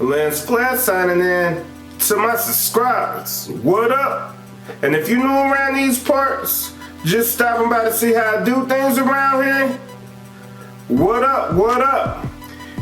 Lance Flair signing in to my subscribers. What up? And if you new around these parts, just stopping by to see how I do things around here, what up, what up?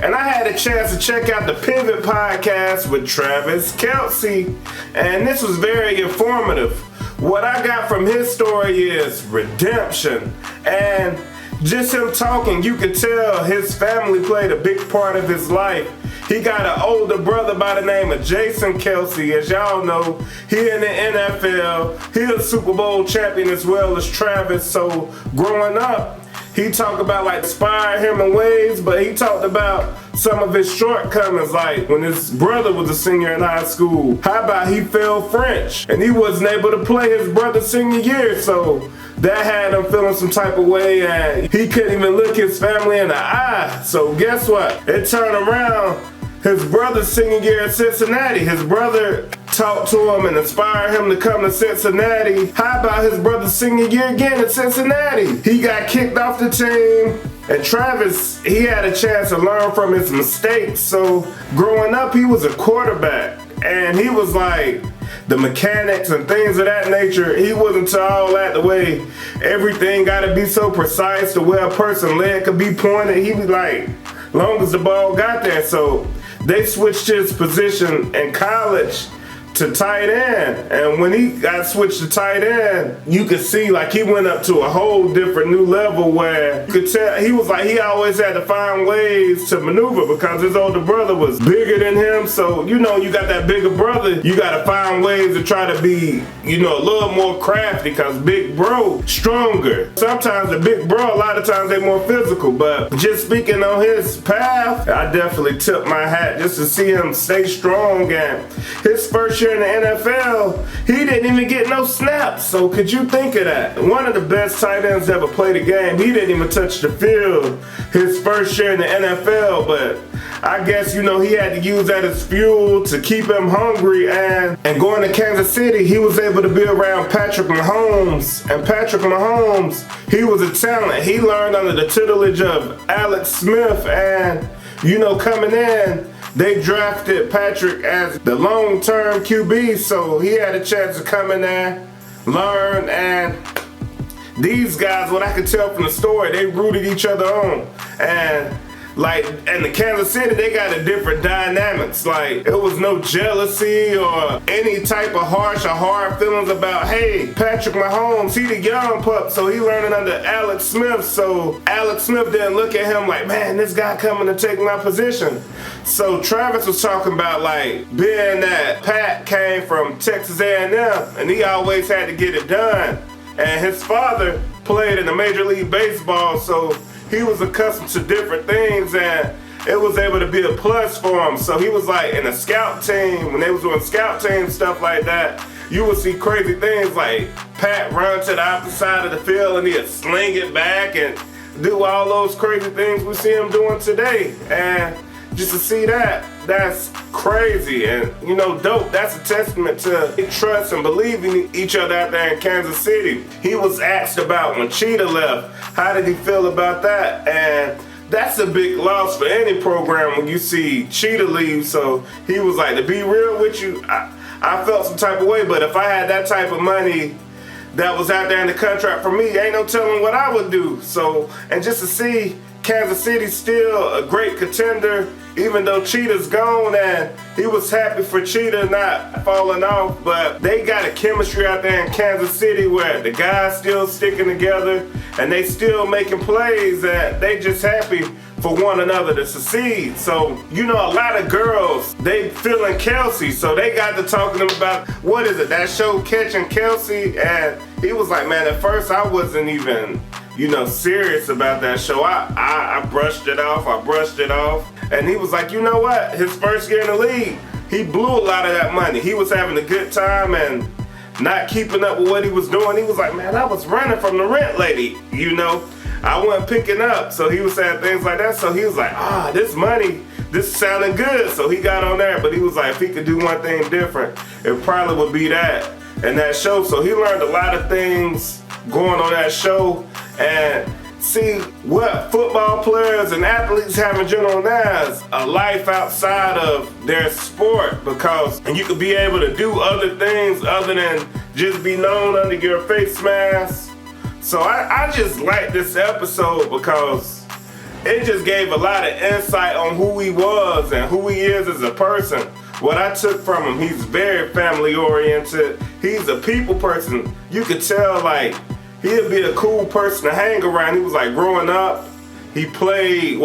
And I had a chance to check out the Pivot podcast with Travis Kelce, and this was very informative. What I got from his story is redemption, and just him talking, you could tell his family played a big part of his life. He got an older brother by the name of Jason Kelce. As y'all know, he in the NFL. He a Super Bowl champion as well as Travis. So growing up, he talked about like inspire him in ways, but he talked about some of his shortcomings, like when his brother was a senior in high school. How about he failed French and he wasn't able to play his brother's senior year, so that had him feeling some type of way, and he couldn't even look his family in the eye. So guess what? It turned around. His brother's senior year at Cincinnati, his brother talked to him and inspired him to come to Cincinnati. How about his brother's senior year again at Cincinnati? He got kicked off the team, and Travis, he had a chance to learn from his mistakes. So growing up, he was a quarterback, and he was like the mechanics and things of that nature. He wasn't to all that the way everything got to be so precise to where a person's leg could be pointed. He was like, long as the ball got there. So they switched his position in college to tight end, and when he got switched to tight end, you could see like he went up to a whole different new level where you could tell he was like he always had to find ways to maneuver because his older brother was bigger than him. So you know, you got that bigger brother, you got to find ways to try to be, you know, a little more crafty because big bro stronger. Sometimes the big bro, a lot of times they more physical, but just speaking on his path, I definitely tip my hat just to see him stay strong. And his first year in the NFL, he didn't even get no snaps. So could you think of that? One of the best tight ends to ever play the game, he didn't even touch the field his first year in the NFL, but I guess, you know, he had to use that as fuel to keep him hungry, and going to Kansas City, he was able to be around Patrick Mahomes, and Patrick Mahomes, he was a talent. He learned under the tutelage of Alex Smith, and, you know, coming in, they drafted Patrick as the long-term QB, so he had a chance to come in there, learn, and these guys, what I could tell from the story, they rooted each other on. And like in the Kansas City, they got a different dynamics. Like it was no jealousy or any type of harsh or hard feelings about, hey, Patrick Mahomes, he the young pup, so he learning under Alex Smith. So Alex Smith didn't look at him like, man, this guy coming to take my position. So Travis was talking about like being that Pat came from Texas A&M and he always had to get it done. And his father played in the Major League Baseball, so he was accustomed to different things, and it was able to be a plus for him. So he was like in a scout team, when they was doing scout team stuff like that, you would see crazy things like Pat run to the opposite side of the field and he'd sling it back and do all those crazy things we see him doing today. And just to see that, that's crazy and, you know, dope. That's a testament to trust and believing each other out there in Kansas City. He was asked about when Cheetah left, how did he feel about that? And that's a big loss for any program when you see Cheetah leave. So he was like, to be real with you, I felt some type of way, but if I had that type of money that was out there in the contract for me, ain't no telling what I would do. So, and just to see Kansas City still a great contender, even though Cheetah's gone, and he was happy for Cheetah not falling off, but they got a chemistry out there in Kansas City where the guys still sticking together and they still making plays, and they just happy for one another to succeed. So, you know, a lot of girls, they feeling Kelce, so they got to talking to him about, what is it, that show Catching Kelce? And he was like, man, at first I wasn't even, you know, serious about that show. I brushed it off. And he was like, you know what? His first year in the league, he blew a lot of that money. He was having a good time and not keeping up with what he was doing. He was like, man, I was running from the rent lady, you know. I wasn't picking up. So he was saying things like that. So he was like, this money, this is sounding good. So he got on there, but he was like, if he could do one thing different, it probably would be that and that show. So he learned a lot of things going on that show. And see what football players and athletes have in general now is a life outside of their sport, because you could be able to do other things other than just be known under your face mask. So I just like this episode because it just gave a lot of insight on who he was and who he is as a person. What I took from him, he's very family oriented. He's a people person. You could tell like he'd be a cool person to hang around. He was like growing up, he played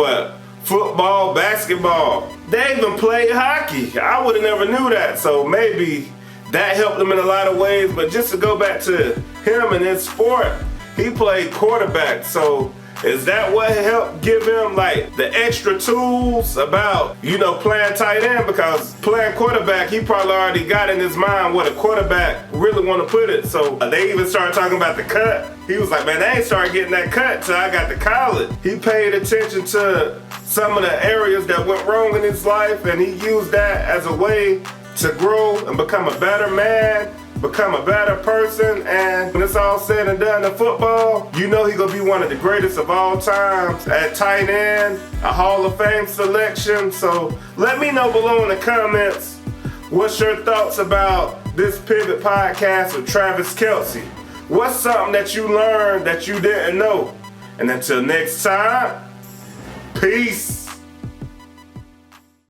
football, basketball. They even played hockey. I would have never knew that. So maybe that helped him in a lot of ways. But just to go back to him and his sport, he played quarterback. So is that what helped give him like the extra tools about, playing tight end? Because playing quarterback, he probably already got in his mind what a quarterback really want to put it. So they even started talking about the cut. He was like, man, they ain't started getting that cut till I got to college. He paid attention to some of the areas that went wrong in his life, and he used that as a way to grow and become a better man, become a better person. And when it's all said and done in football, he gonna be one of the greatest of all times at tight end, a Hall of Fame selection. So let me know below in the comments, what's your thoughts about this Pivot podcast with Travis Kelce? What's something that you learned that you didn't know? And until next time, peace.